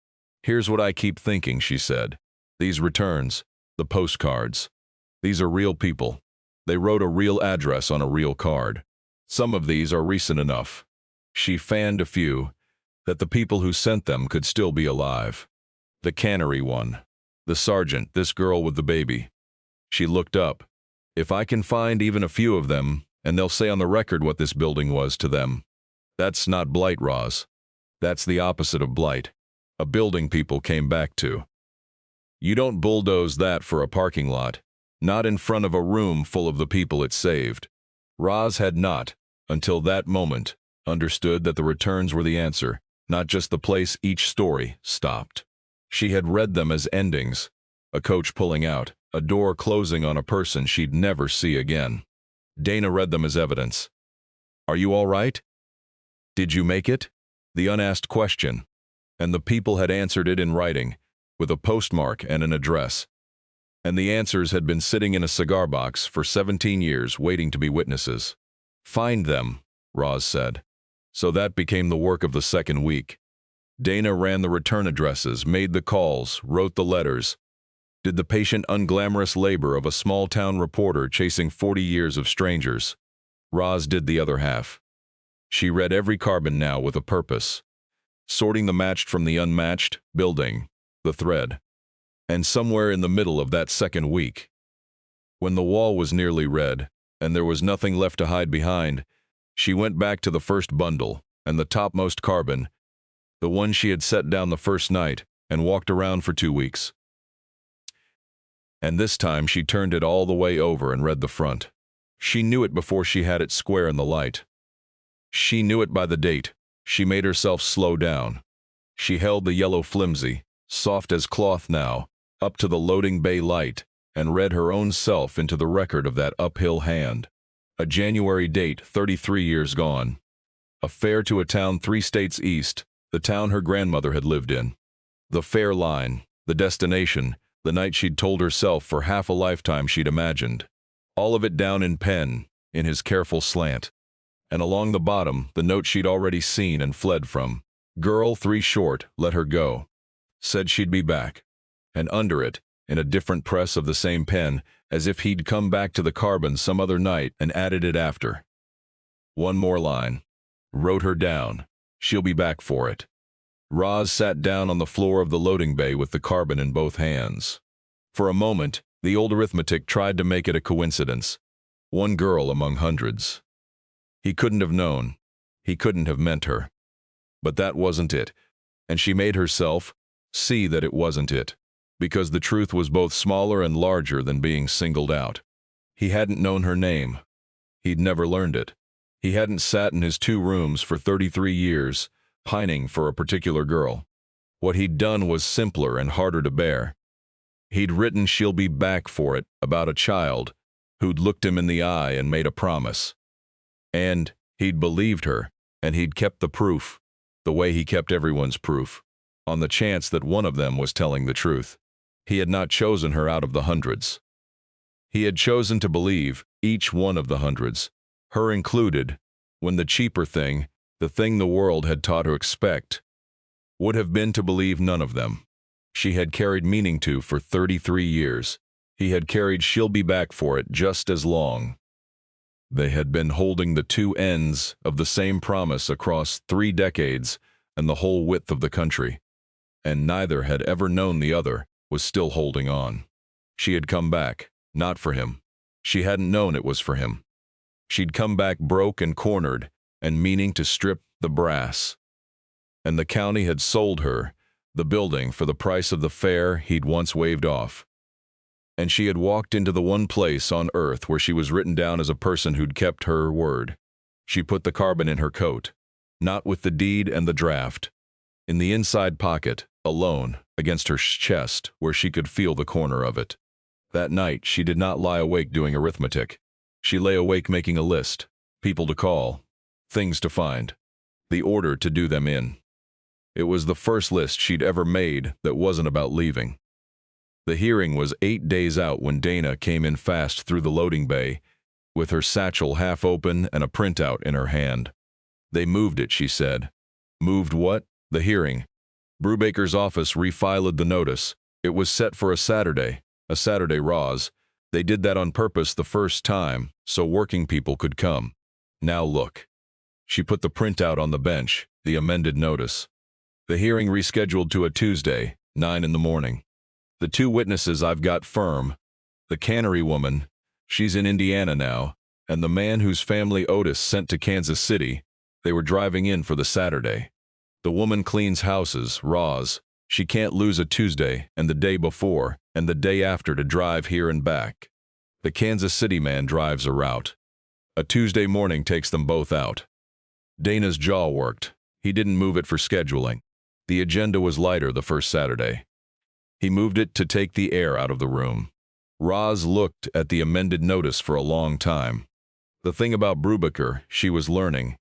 Here's what I keep thinking, she said. These returns, the postcards, these are real people. They wrote a real address on a real card. Some of these are recent enough. She fanned a few, that the people who sent them could still be alive. The cannery one. The sergeant, this girl with the baby. She looked up. If I can find even a few of them, and they'll say on the record what this building was to them. That's not blight, Roz. That's the opposite of blight. A building people came back to. You don't bulldoze that for a parking lot. Not in front of a room full of the people it saved. Roz had not, until that moment, understood that the returns were the answer, not just the place each story stopped. She had read them as endings, a coach pulling out, a door closing on a person she'd never see again. Dana read them as evidence. Are you all right? Did you make it? The unasked question. And the people had answered it in writing, with a postmark and an address. And the answers had been sitting in a cigar box for 17 years waiting to be witnesses. Find them, Roz said. So that became the work of the second week. Dana ran the return addresses, made the calls, wrote the letters, did the patient unglamorous labor of a small-town reporter chasing 40 years of strangers. Roz did the other half. She read every carbon now with a purpose, sorting the matched from the unmatched, building the thread. And somewhere in the middle of that second week, when the wall was nearly read, and there was nothing left to hide behind, she went back to the first bundle, and the topmost carbon, the one she had set down the first night, and walked around for 2 weeks. And this time she turned it all the way over and read the front. She knew it before she had it square in the light. She knew it by the date. She made herself slow down. She held the yellow flimsy, soft as cloth now, up to the loading bay light, and read her own self into the record of that uphill hand. A January date, 33 years gone. A fare to a town 3 states east, the town her grandmother had lived in. The fare line, the destination, the night she'd told herself for half a lifetime she'd imagined. All of it down in pen, in his careful slant. And along the bottom, the note she'd already seen and fled from. Girl 3 short, let her go. Said she'd be back. And under it, in a different press of the same pen, as if he'd come back to the carbon some other night and added it after. One more line. Wrote her down. She'll be back for it. Roz sat down on the floor of the loading bay with the carbon in both hands. For a moment, the old arithmetic tried to make it a coincidence. One girl among hundreds. He couldn't have known. He couldn't have meant her. But that wasn't it, and she made herself see that it wasn't it, because the truth was both smaller and larger than being singled out. He hadn't known her name. He'd never learned it. He hadn't sat in his 2 rooms for 33 years, pining for a particular girl. What he'd done was simpler and harder to bear. He'd written she'll be back for it about a child who'd looked him in the eye and made a promise. And he'd believed her, and he'd kept the proof, the way he kept everyone's proof, on the chance that one of them was telling the truth. He had not chosen her out of the hundreds. He had chosen to believe each one of the hundreds, her included, when the cheaper thing, the thing the world had taught to expect, would have been to believe none of them. She had carried meaning to for 33 years. He had carried she'll be back for it just as long. They had been holding the two ends of the same promise across 3 decades and the whole width of the country, and neither had ever known the other was still holding on. She had come back, not for him. She hadn't known it was for him. She'd come back broke and cornered and meaning to strip the brass. And the county had sold her the building for the price of the fare he'd once waved off. And she had walked into the one place on earth where she was written down as a person who'd kept her word. She put the carbon in her coat, not with the deed and the draft, in the inside pocket, alone, against her chest, where she could feel the corner of it. That night, she did not lie awake doing arithmetic. She lay awake making a list, people to call, things to find, the order to do them in. It was the first list she'd ever made that wasn't about leaving. The hearing was 8 days out when Dana came in fast through the loading bay, with her satchel half open and a printout in her hand. They moved it, she said. Moved what? The hearing. Brubaker's office refiled the notice. It was set for a Saturday Raws. They did that on purpose the first time, so working people could come. Now look. She put the printout on the bench, the amended notice. The hearing rescheduled to a Tuesday, 9 in the morning. The 2 witnesses I've got firm, the cannery woman, she's in Indiana now, and the man whose family Otis sent to Kansas City, they were driving in for the Saturday. The woman cleans houses, Raws. She can't lose a Tuesday and the day before and the day after to drive here and back. The Kansas City man drives a route. A Tuesday morning takes them both out. Dana's jaw worked. He didn't move it for scheduling. The agenda was lighter the first Saturday. He moved it to take the air out of the room. Roz looked at the amended notice for a long time. The thing about Brubaker, she was learning,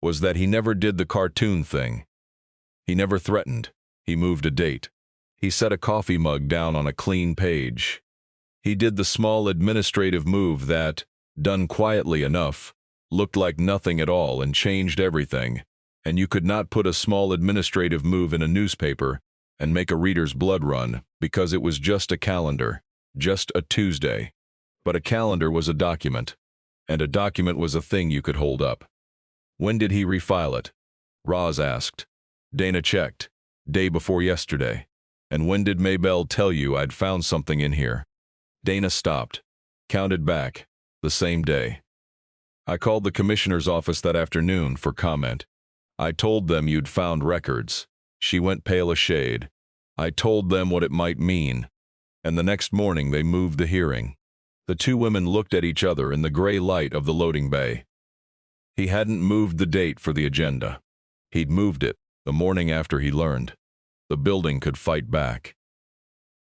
was that he never did the cartoon thing. He never threatened. He moved a date. He set a coffee mug down on a clean page. He did the small administrative move that, done quietly enough, looked like nothing at all and changed everything, and you could not put a small administrative move in a newspaper and make a reader's blood run, because it was just a calendar, just a Tuesday. But a calendar was a document, and a document was a thing you could hold up. When did he refile it? Roz asked. Dana checked. Day before yesterday. And when did Maybelle tell you I'd found something in here? Dana stopped, counted back, the same day. I called the commissioner's office that afternoon for comment. I told them you'd found records. She went pale a shade. I told them what it might mean. And the next morning they moved the hearing. The 2 women looked at each other in the gray light of the loading bay. He hadn't moved the date for the agenda. He'd moved it the morning after he learned the building could fight back.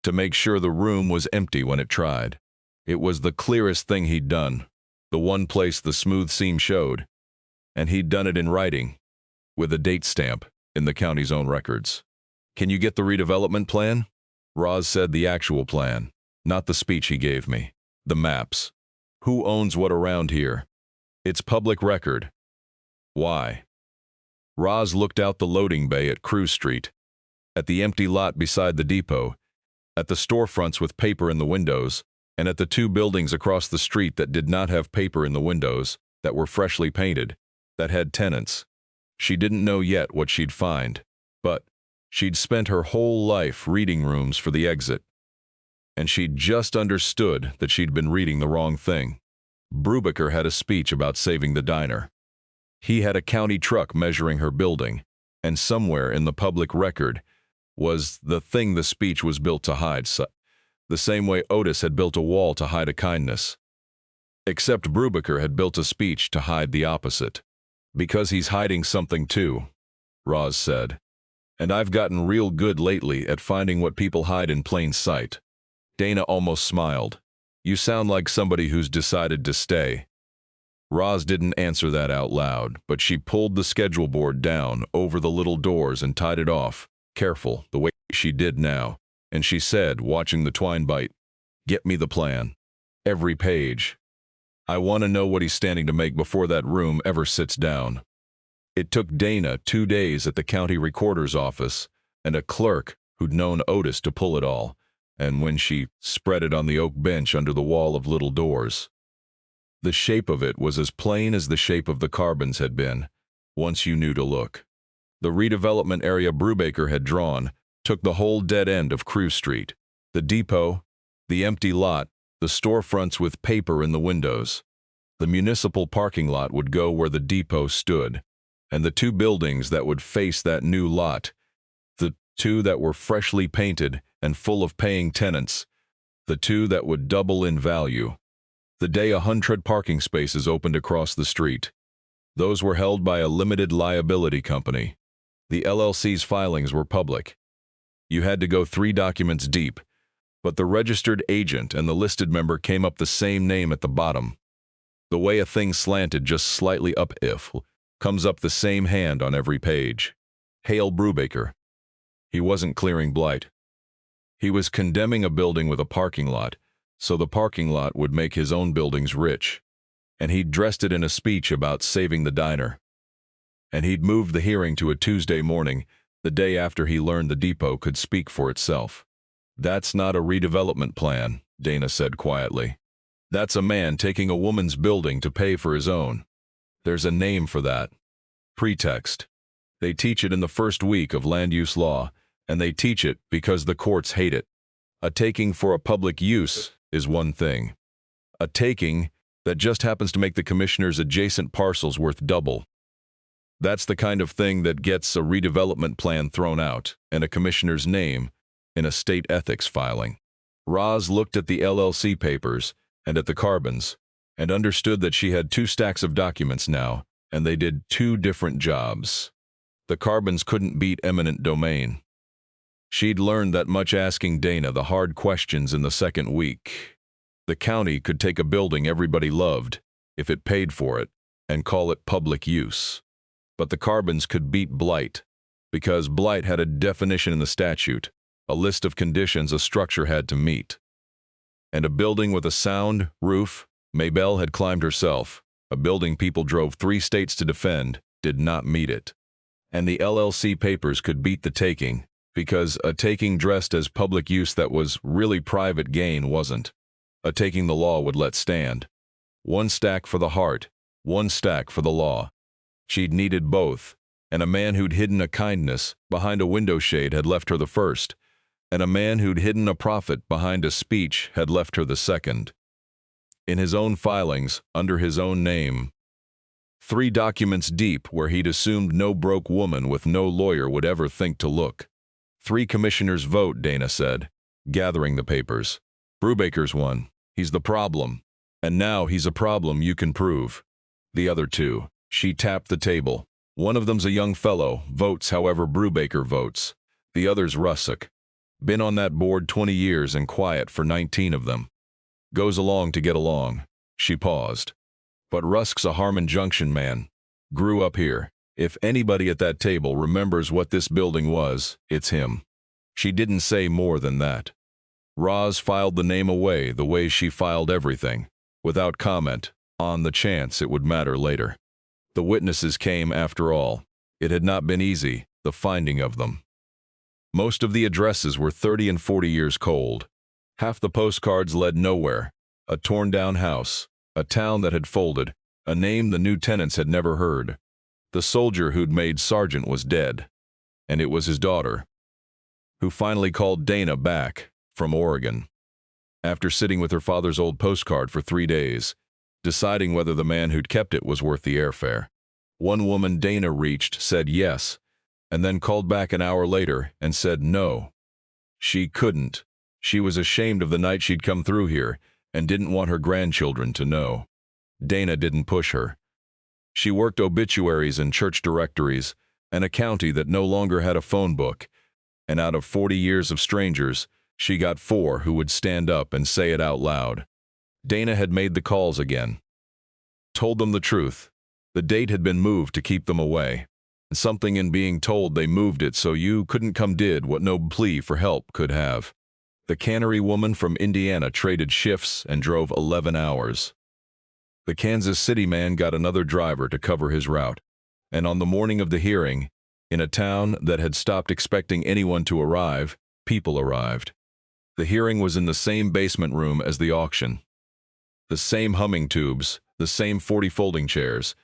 To make sure the room was empty when it tried. It was the clearest thing he'd done, the one place the smooth seam showed. And he'd done it in writing, with a date stamp, in the county's own records. Can you get the redevelopment plan? Roz said the actual plan, not the speech he gave me. The maps. Who owns what around here? It's public record. Why? Roz looked out the loading bay at Crew Street, at the empty lot beside the depot, at the storefronts with paper in the windows, and at the 2 buildings across the street that did not have paper in the windows, that were freshly painted, that had tenants. She didn't know yet what she'd find, but she'd spent her whole life reading rooms for the exit. And she'd just understood that she'd been reading the wrong thing. Brubaker had a speech about saving the diner. He had a county truck measuring her building, and somewhere in the public record was the thing the speech was built to hide, the same way Otis had built a wall to hide a kindness. Except Brubaker had built a speech to hide the opposite. Because he's hiding something too, Roz said. And I've gotten real good lately at finding what people hide in plain sight. Dana almost smiled. You sound like somebody who's decided to stay. Roz didn't answer that out loud, but she pulled the schedule board down over the little doors and tied it off, careful, the way she did now, and she said, watching the twine bite, "Get me the plan. Every page. I want to know what he's standing to make before that room ever sits down." It took Dana 2 days at the county recorder's office and a clerk who'd known Otis to pull it all, and when she spread it on the oak bench under the wall of little doors. The shape of it was as plain as the shape of the carbons had been, once you knew to look. The redevelopment area Brubaker had drawn took the whole dead end of Crew Street. The depot, the empty lot, the storefronts with paper in the windows. The municipal parking lot would go where the depot stood, and the two buildings that would face that new lot, the two that were freshly painted and full of paying tenants, the two that would double in value. The day 100 parking spaces opened across the street. Those were held by a limited liability company. The LLC's filings were public. You had to go 3 documents deep, but the registered agent and the listed member came up the same name at the bottom. The way a thing slanted just slightly up comes up the same hand on every page. Hale Brubaker. He wasn't clearing blight. He was condemning a building with a parking lot, so the parking lot would make his own buildings rich. And he'd dressed it in a speech about saving the diner. And he'd moved the hearing to a Tuesday morning, the day after he learned the depot could speak for itself. That's not a redevelopment plan, Dana said quietly. That's a man taking a woman's building to pay for his own. There's a name for that. Pretext. They teach it in the first week of land use law, and they teach it because the courts hate it. A taking for a public use is one thing. A taking that just happens to make the commissioner's adjacent parcels worth double. That's the kind of thing that gets a redevelopment plan thrown out and a commissioner's name in a state ethics filing. Roz looked at the LLC papers and at the carbons and understood that she had 2 stacks of documents now, and they did 2 different jobs. The carbons couldn't beat eminent domain. She'd learned that much asking Dana the hard questions in the second week. The county could take a building everybody loved, if it paid for it, and call it public use. But the carbons could beat blight, because blight had a definition in the statute, a list of conditions a structure had to meet. And a building with a sound roof, Maybelle had climbed herself, a building people drove 3 states to defend, did not meet it. And the LLC papers could beat the taking, because a taking dressed as public use that was really private gain wasn't. A taking the law would let stand. 1 stack for the heart, 1 stack for the law. She'd needed both, and a man who'd hidden a kindness behind a window shade had left her the first, and a man who'd hidden a profit behind a speech had left her the second. In his own filings, under his own name. 3 documents deep where he'd assumed no broke woman with no lawyer would ever think to look. 3 commissioners vote, Dana said, gathering the papers. Brubaker's one. He's the problem. And now he's a problem you can prove. The other 2. She tapped the table. One of them's a young fellow, votes however Brubaker votes. The other's Russock. Been on that board 20 years and quiet for 19 of them. Goes along to get along. She paused. But Rusk's a Harmon Junction man. Grew up here. If anybody at that table remembers what this building was, it's him. She didn't say more than that. Roz filed the name away the way she filed everything, without comment, on the chance it would matter later. The witnesses came after all. It had not been easy, the finding of them. Most of the addresses were 30 and 40 years cold. Half the postcards led nowhere. A torn-down house, a town that had folded, a name the new tenants had never heard. The soldier who'd made sergeant was dead, and it was his daughter, who finally called Dana back from Oregon, after sitting with her father's old postcard for 3 days, deciding whether the man who'd kept it was worth the airfare. One woman Dana reached said yes, and then called back an hour later and said no. She couldn't. She was ashamed of the night she'd come through here and didn't want her grandchildren to know. Dana didn't push her. She worked obituaries and church directories, and a county that no longer had a phone book, and out of 40 years of strangers, she got 4 who would stand up and say it out loud. Dana had made the calls again. Told them the truth. The date had been moved to keep them away. Something in being told they moved it so you couldn't come did what no plea for help could have. The cannery woman from Indiana traded shifts and drove 11 hours. The Kansas City man got another driver to cover his route, and on the morning of the hearing, in a town that had stopped expecting anyone to arrive, people arrived. The hearing was in the same basement room as the auction. The same humming tubes, the same 40 folding chairs,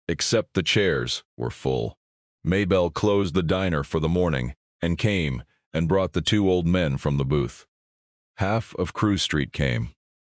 except the chairs were full. Maybelle closed the diner for the morning and came and brought the two old men from the booth. Half of Crew Street came.